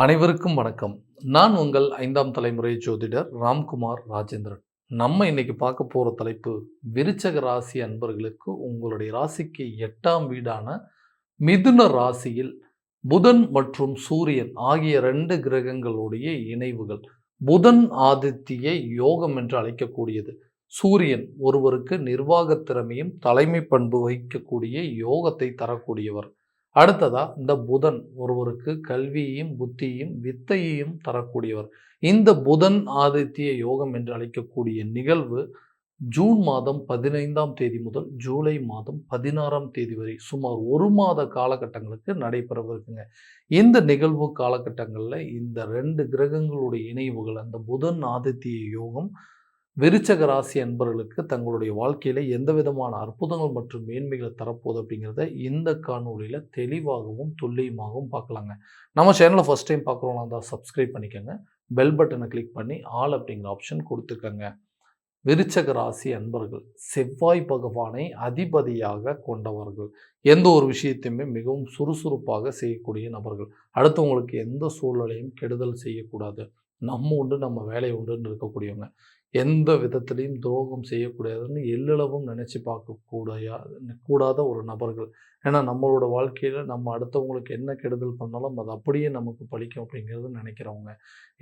அனைவருக்கும் வணக்கம். நான் உங்கள் 5ஆம் தலைமுறை ஜோதிடர் ராம்குமார் ராஜேந்திரன். நம்ம இன்னைக்கு பார்க்க போற தலைப்பு, விருச்சக ராசி அன்பர்களுக்கு உங்களுடைய ராசிக்கு 8ஆம் வீடான மிதுன ராசியில் புதன் மற்றும் சூரியன் ஆகிய 2 கிரகங்களுடைய இணைவுகள். புதன் ஆதித்ய யோகம் என்று அழைக்கக்கூடியது. சூரியன் ஒருவருக்கு நிர்வாகத் திறமையும் தலைமை பண்பு வகிக்கக்கூடிய யோகத்தை தரக்கூடியவர். அடுத்ததா இந்த புதன் ஒருவருக்கு கல்வியையும் புத்தியையும் வித்தையையும் தரக்கூடியவர். இந்த புதன் ஆதித்ய யோகம் என்று அழைக்கக்கூடிய நிகழ்வு ஜூன் மாதம் 15ஆம் தேதி முதல் ஜூலை மாதம் 16ஆம் தேதி வரை சுமார் 1 மாத காலகட்டங்களுக்கு நடைபெறவிருக்குங்க. இந்த நிகழ்வு காலகட்டங்களில் இந்த 2 கிரகங்களுடைய இணைவுகள், அந்த புதன் ஆதித்ய யோகம் விருச்சக ராசி அன்பர்களுக்கு தங்களுடைய வாழ்க்கையில எந்த விதமான அற்புதங்கள் மற்றும் மேன்மைகளை தரப்போகுது அப்படிங்கிறத இந்த காணொலியில தெளிவாகவும் துல்லியமாகவும் பார்க்கலாங்க. நம்ம சேனலை ஃபர்ஸ்ட் டைம் பார்க்குறோம்னா தான் சப்ஸ்கிரைப் பண்ணிக்கோங்க. பெல் பட்டனை கிளிக் பண்ணி ஆல் அப்படிங்கிற ஆப்ஷன் கொடுத்துக்கோங்க. விருச்சக ராசி அன்பர்கள் செவ்வாய் பகவானை அதிபதியாக கொண்டவர்கள். எந்த ஒரு விஷயத்தையுமே மிகவும் சுறுசுறுப்பாக செய்யக்கூடிய நபர்கள். அடுத்தவங்களுக்கு எந்த சூழ்நிலையும் கெடுதல் செய்யக்கூடாது, நம்ம உண்டு நம்ம வேலை உண்டுன்னு இருக்கக்கூடியவங்க. எந்த விதத்திலையும் துரோகம் செய்யக்கூடாதுன்னு எல்லளவும் நினச்சி கூடாத ஒரு நபர்கள். ஏன்னா நம்மளோட வாழ்க்கையில் நம்ம அடுத்தவங்களுக்கு என்ன கெடுதல் பண்ணாலும் அது அப்படியே நமக்கு பலிக்கும் அப்படிங்கிறது நினைக்கிறவங்க.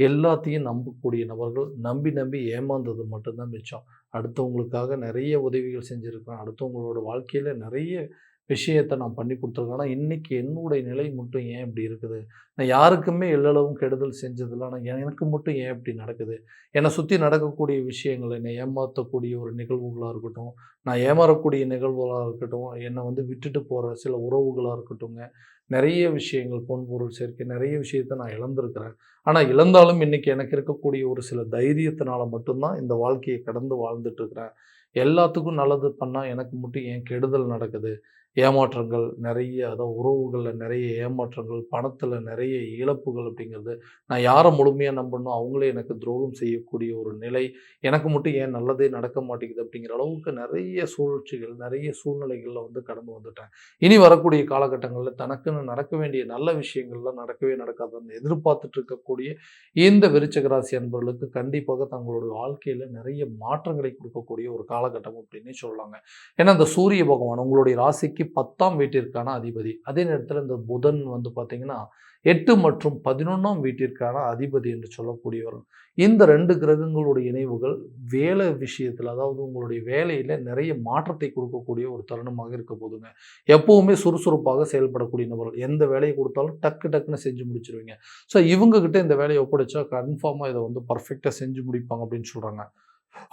எல்லாத்தையும் நம்பக்கூடிய நபர்கள். நம்பி நம்பி ஏமாந்தது மட்டும்தான் மிச்சம். அடுத்தவங்களுக்காக நிறைய உதவிகள் செஞ்சுருக்கேன், அடுத்தவங்களோட வாழ்க்கையில் நிறைய விஷயத்தை நான் பண்ணி கொடுத்துருக்கேன். ஆனால் இன்றைக்கி என்னுடைய நிலை மட்டும் ஏன் இப்படி இருக்குது? நான் யாருக்குமே எல்லளவும் கெடுதல் செஞ்சதில்லை, ஆனால் எனக்கு மட்டும் ஏன் இப்படி நடக்குது? என்னை சுற்றி நடக்கக்கூடிய விஷயங்கள், என்னை ஏமாற்றக்கூடிய ஒரு நிகழ்வுகளாக இருக்கட்டும், நான் ஏமாறக்கூடிய நிகழ்வுகளாக இருக்கட்டும், என்னை விட்டுட்டு போகிற சில உறவுகளாக இருக்கட்டும்ங்க, நிறைய விஷயங்கள், பொன்பொருள் சேர்க்கை, நிறைய விஷயத்தை நான் இழந்திருக்கிறேன். ஆனால் இழந்தாலும் இன்றைக்கி எனக்கு இருக்கக்கூடிய ஒரு சில தைரியத்தினால மட்டும்தான் இந்த வாழ்க்கையை கடந்து வாழ்ந்துட்டுருக்கிறேன். எல்லாத்துக்கும் நல்லது பண்ணால் எனக்கு மட்டும் ஏன் கெடுதல் நடக்குது? ஏமாற்றங்கள் நிறைய, அதாவது உறவுகளில் நிறைய ஏமாற்றங்கள், பணத்தில் நிறைய இழப்புகள் அப்படிங்கிறது, நான் யாரை முழுமையாக நம்பணும் அவங்களே எனக்கு துரோகம் செய்யக்கூடிய ஒரு நிலை, எனக்கு மட்டும் ஏன் நல்லதே நடக்க மாட்டேங்குது அப்படிங்கிற அளவுக்கு நிறைய சூழ்ச்சிகள், நிறைய சூழ்நிலைகளில் கடந்து வந்துட்டேன். இனி வரக்கூடிய காலகட்டங்களில் தனக்குன்னு நடக்க வேண்டிய நல்ல விஷயங்கள்லாம் நடக்கவே நடக்காதுன்னு எதிர்பார்த்துட்டு இருக்கக்கூடிய இந்த விருச்சிக ராசி அன்பர்களுக்கு கண்டிப்பாக தங்களுடைய வாழ்க்கையில் நிறைய மாற்றங்களை கொடுக்கக்கூடிய ஒரு காலகட்டம் அப்படின்னு சொல்லலாங்க. ஏன்னா இந்த சூரிய பகவான் உங்களுடைய ராசிக்கு 10ஆம் வீட்டிற்கான அதிபதி. அதே நேரத்தில் இந்த புதன் பார்த்தீங்கன்னா 8 மற்றும் 11ஆம் வீட்டிற்கான அதிபதி என்று சொல்லக்கூடியவர். இந்த 2 கிரகங்களுடைய இணைவுகள் வேலை விஷயத்தில், அதாவது உங்களுடைய வேலையில் நிறைய மாற்றத்தை கொடுக்கக்கூடிய ஒரு தருணமாக இருக்க போதுங்க. எப்பவுமே சுறுசுறுப்பாக செயல்படக்கூடிய நபர்கள். எந்த வேலையை கொடுத்தாலும் டக்கு டக்குன்னு செஞ்சு முடிச்சிருவீங்க. ஸோ இவங்ககிட்ட இந்த வேலையை ஒப்படைச்சா கன்ஃபார்மாக இதை பர்ஃபெக்டாக செஞ்சு முடிப்பாங்க அப்படின்னு சொல்கிறாங்க.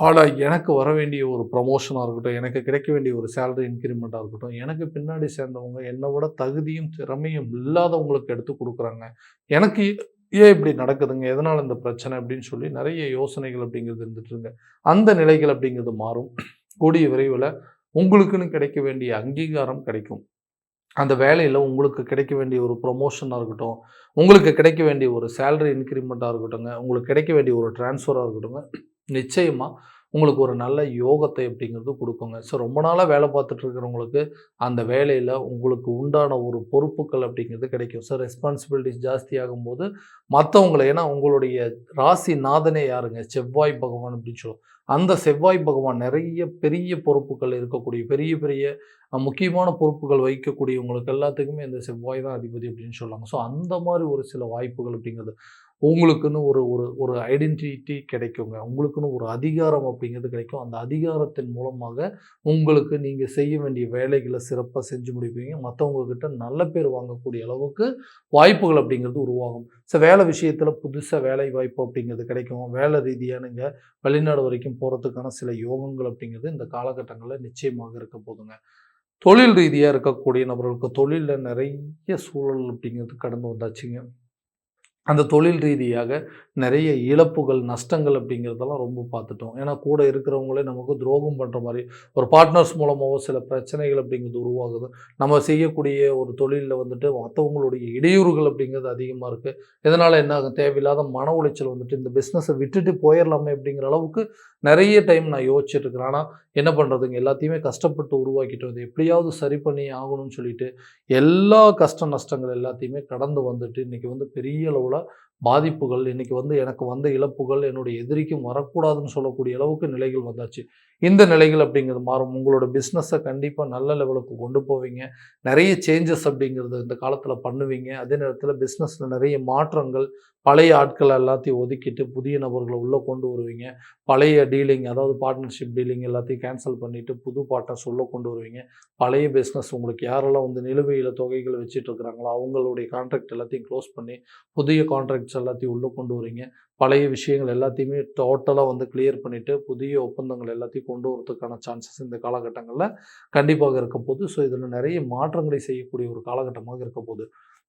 ஆனால் எனக்கு வர வேண்டிய ஒரு ப்ரமோஷனாக இருக்கட்டும், எனக்கு கிடைக்க வேண்டிய ஒரு சேலரி இன்க்ரிமெண்ட்டாக இருக்கட்டும், எனக்கு பின்னாடி சேர்ந்தவங்க என்னை விட தகுதியும் திறமையும் இல்லாதவங்களுக்கு எடுத்து கொடுக்குறாங்க. எனக்கு ஏன் இப்படி நடக்குதுங்க, எதனால் இந்த பிரச்சனை அப்படின்னு சொல்லி நிறைய யோசனைகள் அப்படிங்கிறது இருந்துட்டுருங்க. அந்த நிலைகள் அப்படிங்கிறது மாறும். கூடிய விரைவில் உங்களுக்குன்னு கிடைக்க வேண்டிய அங்கீகாரம் கிடைக்கும். அந்த வேலையில் உங்களுக்கு கிடைக்க வேண்டிய ஒரு ப்ரொமோஷனாக இருக்கட்டும், உங்களுக்கு கிடைக்க வேண்டிய ஒரு சேலரி இன்க்ரிமெண்ட்டாக இருக்கட்டுங்க, உங்களுக்கு கிடைக்க வேண்டிய ஒரு ட்ரான்ஸ்ஃபராக இருக்கட்டுங்க, நிச்சயமாக உங்களுக்கு ஒரு நல்ல யோகத்தை அப்படிங்கிறது கொடுக்குங்க. ஸோ ரொம்ப நாளாக வேலை பார்த்துட்டு இருக்கிறவங்களுக்கு அந்த வேலையில் உங்களுக்கு உண்டான ஒரு பொறுப்புகள் அப்படிங்கிறது கிடைக்கும். ஸோ ரெஸ்பான்சிபிலிட்டிஸ் ஜாஸ்தியாகும்போது மற்றவங்களை, ஏன்னா உங்களுடைய ராசி நாதனே யாருங்க? செவ்வாய் பகவான் அப்படின்னு சொல்லுவோம். அந்த செவ்வாய் பகவான் நிறைய பெரிய பொறுப்புகள் இருக்கக்கூடிய, பெரிய பெரிய முக்கியமான பொறுப்புகள் வகிக்கக்கூடியவங்களுக்கு எல்லாத்துக்குமே இந்த செவ்வாய் தான் அதிபதி அப்படின்னு சொல்லுவாங்க. ஸோ அந்த மாதிரி ஒரு சில வாய்ப்புகள் அப்படிங்கிறது உங்களுக்குன்னு ஒரு ஒரு ஒரு ஐடென்டிட்டி கிடைக்குங்க. உங்களுக்குன்னு ஒரு அதிகாரம் அப்படிங்கிறது கிடைக்கும். அந்த அதிகாரத்தின் மூலமாக உங்களுக்கு நீங்கள் செய்ய வேண்டிய வேலைகளை சிறப்பாக செஞ்சு முடிப்பீங்க. மற்றவங்கக்கிட்ட நல்ல பேர் வாங்கக்கூடிய அளவுக்கு வாய்ப்புகள் அப்படிங்கிறது உருவாகும். ஸோ வேலை விஷயத்தில் புதுசாக வேலை வாய்ப்பு அப்படிங்கிறது கிடைக்கும். வேலை ரீதியாக நீங்கள் வெளிநாடு வரைக்கும் போகிறதுக்கான சில யோகங்கள் அப்படிங்கிறது இந்த காலகட்டங்களில் நிச்சயமாக இருக்க போதுங்க. தொழில் ரீதியாக இருக்கக்கூடிய நபர்களுக்கு தொழிலில் நிறைய சூழல் அப்படிங்கிறது கடந்து வந்தாச்சுங்க. அந்த தொழில் ரீதியாக நிறைய இழப்புகள், நஷ்டங்கள் அப்படிங்கிறதெல்லாம் ரொம்ப பார்த்துட்டோம். ஏன்னா கூட இருக்கிறவங்களே நமக்கு துரோகம் பண்ணுற மாதிரி ஒரு பார்ட்னர்ஸ் மூலமாகவோ சில பிரச்சனைகள் அப்படிங்கிறது உருவாகுது. நம்ம செய்யக்கூடிய ஒரு தொழிலில் மற்றவங்களுடைய இடையூறுகள் அப்படிங்கிறது அதிகமாக இருக்குது. இதனால் என்ன ஆகும்? தேவையில்லாத மன உளைச்சல் இந்த பிஸ்னஸை விட்டுட்டு போயிடலாமே அப்படிங்கிற அளவுக்கு நிறைய டைம் நான் யோசிச்சுட்டு இருக்கிறேன். ஆனால் என்ன பண்ணுறதுங்க, எல்லாத்தையுமே கஷ்டப்பட்டு உருவாக்கிட்டு எப்படியாவது சரி பண்ணி ஆகணும்னு சொல்லிட்டு எல்லா கஷ்ட நஷ்டங்கள் எல்லாத்தையுமே கடந்து வந்துட்டு இன்றைக்கி பெரிய அளவில் பாதிப்புகள் இன்னைக்கு வந்து எனக்கு வந்த இழப்புகள் என்னுடைய எதிரிக்கும் வரக்கூடாதுன்னு சொல்லக்கூடிய அளவுக்கு நிலைகள் வந்தாச்சு. இந்த நிலைகள் அப்படிங்கிறது மாறும். உங்களோட பிஸ்னஸை கண்டிப்பாக நல்ல லெவலுக்கு கொண்டு போவீங்க. நிறைய சேஞ்சஸ் அப்படிங்கிறது இந்த காலத்தில் பண்ணுவீங்க. அதே நேரத்தில் பிஸ்னஸில் நிறைய மாற்றங்கள், பழைய ஆட்கள் எல்லாத்தையும் ஒதுக்கிட்டு புதிய நபர்களை உள்ளே கொண்டு வருவீங்க. பழைய டீலிங், அதாவது பார்ட்னர்ஷிப் டீலிங் எல்லாத்தையும் கேன்சல் பண்ணிவிட்டு புது பார்ட்னர்ஸ் உள்ளே கொண்டு வருவீங்க. பழைய பிஸ்னஸ் உங்களுக்கு யாரெல்லாம் வந்து நிலுவையில் தொகைகள் வச்சுட்டு இருக்கிறாங்களோ அவங்களுடைய கான்ட்ராக்ட் எல்லாத்தையும் க்ளோஸ் பண்ணி புதிய கான்ட்ராக்ட்ஸ் எல்லாத்தையும் உள்ளே கொண்டு வரீங்க. பழைய விஷயங்கள் எல்லாத்தையுமே டோட்டலாக வந்து கிளியர் பண்ணிவிட்டு புதிய ஒப்பந்தங்கள் எல்லாத்தையும் கொண்டு வரதுக்கான சான்சஸ் இந்த காலகட்டங்களில் கண்டிப்பாக இருக்க போகுது. ஸோ இதில் நிறைய மாற்றங்களை செய்யக்கூடிய ஒரு காலகட்டமாக இருக்க போகுது.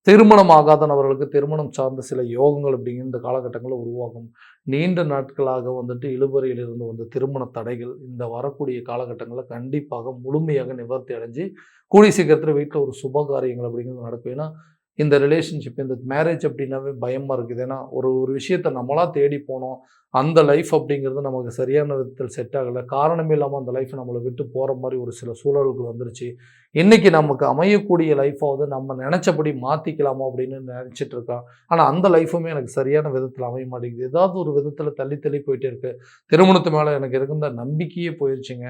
திருமணம் ஆகாத நபர்களுக்கு திருமணம் சார்ந்த சில யோகங்கள் அப்படிங்கிற இந்த காலகட்டங்களில் உருவாகும். நீண்ட நாட்களாக வந்துட்டு இழுபறையிலிருந்து வந்த திருமண தடைகள் இந்த வரக்கூடிய காலகட்டங்களில் கண்டிப்பாக முழுமையாக நிவர்த்தி அடைஞ்சு கூடிய சீக்கிரத்தில் வீட்டில் ஒரு சுப காரியங்கள் அப்படிங்கிறது நடக்கும். ஏன்னா இந்த ரிலேஷன்ஷிப், இந்த மேரேஜ் அப்படின்னாவே பயமாக இருக்குது. ஏன்னா ஒரு ஒரு விஷயத்தை நம்மளா தேடி போனோம். அந்த லைஃப் அப்படிங்கிறது நமக்கு சரியான விதத்தில் செட் ஆகலை. காரணமே இல்லாமல் அந்த லைஃப் நம்மளை விட்டு போகிற மாதிரி ஒரு சில சூழல்கள் வந்துருச்சு. இன்றைக்கி நமக்கு அமையக்கூடிய லைஃப்பாவது நம்ம நினச்சபடி மாற்றிக்கலாமா அப்படின்னு நினச்சிட்டு இருக்கான். ஆனால் அந்த லைஃபுமே எனக்கு சரியான விதத்தில் அமைய மாட்டேங்குது. ஏதாவது ஒரு விதத்தில் தள்ளி தள்ளி போயிட்டே இருக்கு. திருமணத்து மேலே எனக்கு இருந்த நம்பிக்கையே போயிடுச்சுங்க.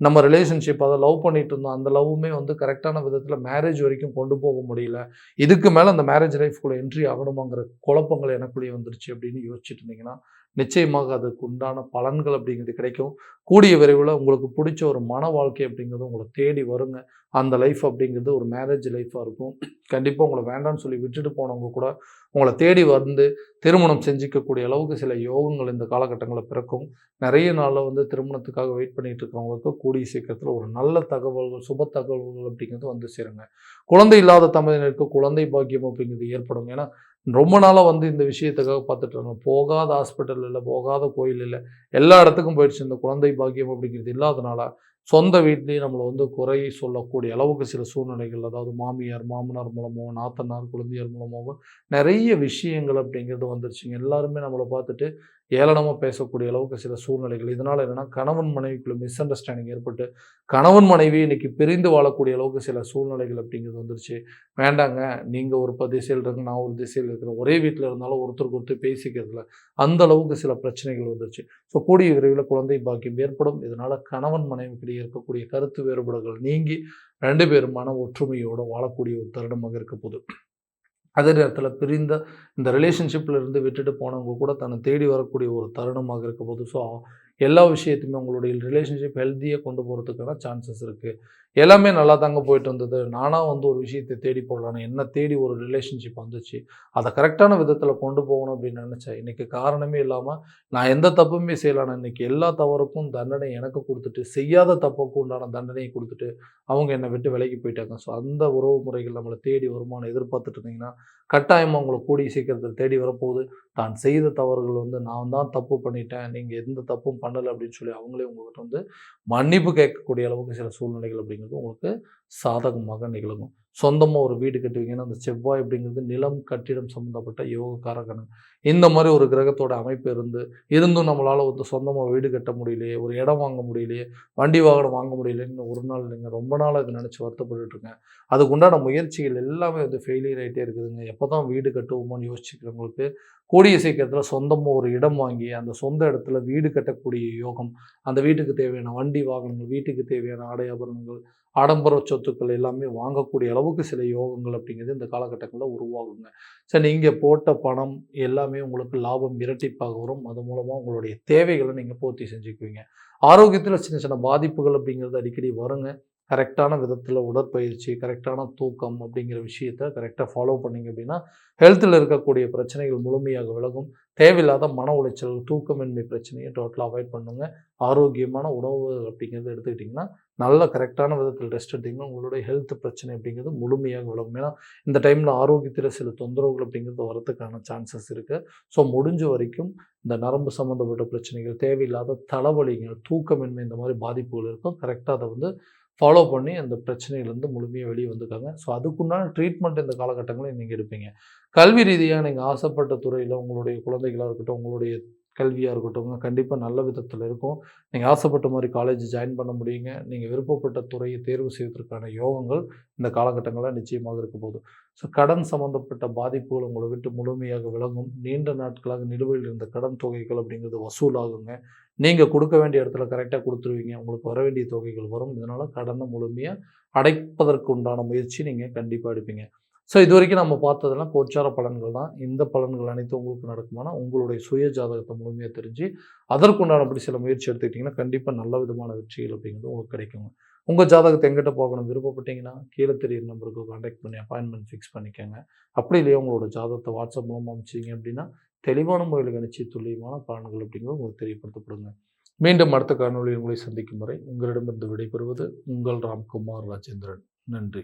நம்ம ரிலேஷன்ஷிப் அதை லவ் பண்ணிட்டு இருந்தோம். அந்த லவ்வுமே வந்து கரெக்டான விதத்தில் மேரேஜ் வரைக்கும் கொண்டு போக முடியல. இதுக்கு மேலே அந்த மேரேஜ் லைஃப்குள்ளே என்ட்ரி ஆகணுமாங்கிற குழப்பங்கள் எனக்குள்ளேயே வந்துருச்சு அப்படின்னு யோசிச்சுட்டு இருந்தீங்கன்னா, நிச்சயமாக அதுக்கு உண்டான பலன்கள் அப்படிங்கிறது கிடைக்கும். கூடிய விரைவில் உங்களுக்கு பிடிச்ச ஒரு மன வாழ்க்கை அப்படிங்கிறது உங்களை தேடி வருங்க. அந்த லைஃப் அப்படிங்கிறது ஒரு மேரேஜ் லைஃப்பாக இருக்கும். கண்டிப்பாக உங்களை வேண்டான்னு சொல்லி விட்டுட்டு போனவங்க கூட உங்களை தேடி வந்து திருமணம் செஞ்சுக்கக்கூடிய அளவுக்கு சில யோகங்கள் இந்த காலகட்டங்களில் பிறக்கும். நிறைய நாளில் வந்து திருமணத்துக்காக வெயிட் பண்ணிட்டு இருக்கிறவங்களுக்கு கூடிய சீக்கிரத்தில் ஒரு நல்ல தகவல்கள், சுப தகவல்கள் அப்படிங்கிறது வந்து சேருங்க. குழந்தை இல்லாத தம்பதியினருக்கு குழந்தை பாக்கியம் அப்படிங்கிறது ஏற்படும். ஏன்னா ரொம்ப நாளாக வந்து இந்த விஷயத்துக்காக பார்த்துட்டு இருந்தோம். போகாத ஹாஸ்பிட்டல் இல்லை, போகாத கோயில் இல்லை, எல்லா இடத்துக்கும் போயிடுச்சு. இந்த குழந்தை பாக்கியம் அப்படிங்கிறது இல்லாதனால சொந்த வீட்லேயே நம்மளை வந்து குறை சொல்லக்கூடிய அளவுக்கு சில சூழ்நிலைகள், அதாவது மாமியார், மாமனார் மூலமோ, நாத்தனார், குழந்தையர் மூலமாகவோ நிறைய விஷயங்கள் அப்படிங்கிறது வந்துருச்சுங்க. எல்லாருமே நம்மளை பார்த்துட்டு ஏளனமாக பேசக்கூடிய அளவுக்கு சில சூழ்நிலைகள். இதனால் என்னென்னா கணவன் மனைவிக்குள்ள மிஸ் அண்டர்ஸ்டாண்டிங் ஏற்பட்டு கணவன் மனைவி இன்னைக்கு பிரிந்து வாழக்கூடிய அளவுக்கு சில சூழ்நிலைகள் அப்படிங்கிறது வந்துருச்சு. வேண்டாங்க, நீங்கள் ஒரு திசையில் இருங்க, நான் ஒரு திசையில் இருக்கிறேன், ஒரே வீட்டில் இருந்தாலும் ஒருத்தருக்கு ஒருத்தர் பேசிக்கிறதுல அந்த அளவுக்கு சில பிரச்சனைகள் வந்துருச்சு. ஸோ கூடிய விரைவில் குழந்தை பாக்கியம் ஏற்படும். இதனால் கணவன் மனைவிக்கிடையே இருக்கக்கூடிய கருத்து வேறுபாடுகள் நீங்கி 2 பேரும் மன ஒற்றுமையோடு வாழக்கூடிய ஒரு தருணமாக இருக்க போகுது. அதே நேரத்தில் பிரிந்த இந்த ரிலேஷன்ஷிப்பில் இருந்து விட்டுட்டு போனவங்க கூட தன்னை தேடி வரக்கூடிய ஒரு தருணமாக இருக்க போது. ஸோ எல்லா விஷயத்தையுமே உங்களுடைய ரிலேஷன்ஷிப் ஹெல்த்தியாக கொண்டு போகிறதுக்கான சான்சஸ் இருக்குது. எல்லாமே நல்லா தாங்க போயிட்டு இருந்தது. நானாக வந்து ஒரு விஷயத்தை தேடி போடலான்னு என்ன தேடி ஒரு ரிலேஷன்ஷிப் வந்துச்சு. அதை கரெக்டான விதத்தில் கொண்டு போகணும் அப்படின்னு நினச்சேன். இன்றைக்கி காரணமே இல்லாமல் நான் எந்த தப்புமே செய்யலான்னு இன்றைக்கி எல்லா தவறுக்கும் தண்டனை எனக்கு கொடுத்துட்டு, செய்யாத தப்புக்கு உண்டான தண்டனையை கொடுத்துட்டு அவங்க என்னை விட்டு விலகி போயிட்டாங்க. ஸோ அந்த உறவு முறைகள் நம்மளை தேடி வருமானம் எதிர்பார்த்துட்டு இருந்தீங்கன்னா கட்டாயமாக உங்களை கூடிய சீக்கிரத்தில் தேடி வரப்போகுது. தான் செய்த தவறுகள் வந்து நான் தான் தப்பு பண்ணிட்டேன், நீங்கள் எந்த தப்பும் பண்ணலை அப்படின்னு சொல்லி அவங்களே உங்கள்கிட்ட வந்து மன்னிப்பு கேட்கக்கூடிய அளவுக்கு சில சூழ்நிலைகள் அப்படிங்கிறது உங்களுக்கு சாதகமாக நிகழும். சொந்தமாக ஒரு வீடு கட்டுவீங்கன்னா அந்த செவ்வாய் அப்படிங்கிறது நிலம், கட்டிடம் சம்மந்தப்பட்ட யோகக்காரகன். இந்த மாதிரி ஒரு கிரகத்தோட அமைப்பு இருந்தும் நம்மளால் வந்து சொந்தமாக வீடு கட்ட முடியலையே, ஒரு இடம் வாங்க முடியலையே, வண்டி வாகனம் வாங்க முடியலைன்னு ஒரு நாள் இல்லைங்க, ரொம்ப நாளாக இதை நினச்சி வருத்தப்பட்டுருக்கேன். அதுக்கு உண்டான முயற்சிகள் எல்லாமே வந்து ஃபெயிலியர் ஆகிட்டே இருக்குதுங்க. எப்போ தான் வீடு கட்டுவோமோன்னு யோசிச்சுக்கிறவங்களுக்கு கூடிய சீக்கிரத்தில் சொந்தமாக ஒரு இடம் வாங்கி அந்த சொந்த இடத்துல வீடு கட்டக்கூடிய யோகம், அந்த வீட்டுக்கு தேவையான வண்டி வாகனங்கள், வீட்டுக்கு தேவையான ஆடை ஆபரணங்கள், ஆடம்பர சொத்துக்கள் எல்லாமே வாங்கக்கூடிய அளவுக்கு சில யோகங்கள் அப்படிங்கிறது இந்த காலகட்டங்களில் உருவாகுங்க. சரி, நீங்கள் போட்ட பணம் எல்லாமே உங்களுக்கு லாபம் இரட்டிப்பாக வரும். அது மூலமாக உங்களுடைய தேவைகளை நீங்கள் பூர்த்தி செஞ்சுக்குவீங்க. ஆரோக்கியத்தில் சின்ன சின்ன பாதிப்புகள் அப்படிங்கிறது அடிக்கடி வருங்க. கரெக்டான விதத்தில் உடற்பயிற்சி, கரெக்டான தூக்கம் அப்படிங்கிற விஷயத்த கரெக்டாக ஃபாலோ பண்ணிங்க அப்படின்னா ஹெல்த்தில் இருக்கக்கூடிய பிரச்சனைகள் முழுமையாக விலகும். தேவையில்லாத மன உளைச்சல், தூக்கமின்மை பிரச்சனையை டோட்டலாக அவாய்ட் பண்ணுங்க. ஆரோக்கியமான உணவு அப்படிங்கிறது எடுத்துக்கிட்டிங்கன்னா நல்ல கரெக்டான விதத்தில் ரெஸ்ட் எடுத்திங்கன்னா உங்களுடைய ஹெல்த் பிரச்சனை அப்படிங்கிறது முழுமையாக விலகும். ஏன்னா இந்த டைமில் ஆரோக்கியத்தில் சில தொந்தரவுகள் அப்படிங்கிறது வரதுக்கான சான்சஸ் இருக்குது. ஸோ முடிஞ்ச வரைக்கும் இந்த நரம்பு சம்மந்தப்பட்ட பிரச்சனைகள், தேவையில்லாத தலைவலிகள், தூக்கமின்மை இந்த மாதிரி பாதிப்புகள் இருக்கும். கரெக்டாக அதை வந்து ஃபாலோ பண்ணி அந்த பிரச்சனையிலேருந்து முழுமையாக வெளியே வந்துக்காங்க. ஸோ அதுக்குண்டான ட்ரீட்மெண்ட் இந்த காலகட்டங்களில் நீங்கள் எடுப்பீங்க. கல்வி ரீதியாக நீங்கள் ஆசைப்பட்ட துறையில் உங்களுடைய குழந்தைகளாக இருக்கட்டும், உங்களுடைய கல்வியாக இருக்கட்டும் கண்டிப்பாக நல்ல விதத்தில் இருக்கும். நீங்கள் ஆசைப்பட்ட மாதிரி காலேஜ் ஜாயின் பண்ண முடியுங்க. நீங்கள் விருப்பப்பட்ட துறையை தேர்வு செய்வதற்கான யோகங்கள் இந்த காலகட்டங்களில் நிச்சயமாக இருக்க போகுது. ஸோ கடன் சம்மந்தப்பட்ட பாதிப்புகள் உங்களை விட்டு முழுமையாக விலகும். நீண்ட நாட்களாக நிலுவையில் இருந்த கடன் தொகைகள் அப்படிங்கிறது வசூலாகுங்க. நீங்கள் கொடுக்க வேண்டிய இடத்துல கரெக்டாக கொடுத்துருவீங்க. உங்களுக்கு வர வேண்டிய தொகைகள் வரும். இதனால் கடனை முழுமையாக அடைப்பதற்கு உண்டான முயற்சி நீங்கள் கண்டிப்பாக எடுப்பீங்க. ஸோ இதுவரைக்கும் நம்ம பார்த்ததெல்லாம் கோச்சார பலன்கள் தான். இந்த பலன்கள் அனைத்தும் உங்களுக்கு நடக்குமானா, உங்களுடைய சுய ஜாதகத்தை முழுமையாக தெரிஞ்சு, அதற்குண்டானபடி சில முயற்சி எடுத்துக்கிட்டிங்கன்னா, கண்டிப்பாக நல்ல விதமான வெற்றிகள் அப்படிங்கிறது உங்களுக்கு கிடைக்குங்க. உங்கள் ஜாதகத்தை எங்கிட்ட பார்க்கணும் விருப்பப்பட்டீங்கன்னா, கீழே தெரியிற நம்பருக்கு கான்டாக்ட் பண்ணி அப்பாயின்மெண்ட் ஃபிக்ஸ் பண்ணிக்கோங்க. அப்படி இல்லையா உங்களோட ஜாதகத்தை வாட்ஸ்அப் மூலமாக அனுப்பிச்சிங்க அப்படின்னா, தெளிவான முறையில் கணிச்சு துல்லியமான பலன்கள் அப்படிங்கிறது உங்களுக்கு தெரியப்படுத்தப்படுங்க. மீண்டும் அடுத்த காணொலியில் உங்களை சந்திக்கும் வரை உங்களிடமிருந்து விடைபெறுவது உங்கள் ராம்குமார் ராஜேந்திரன். நன்றி.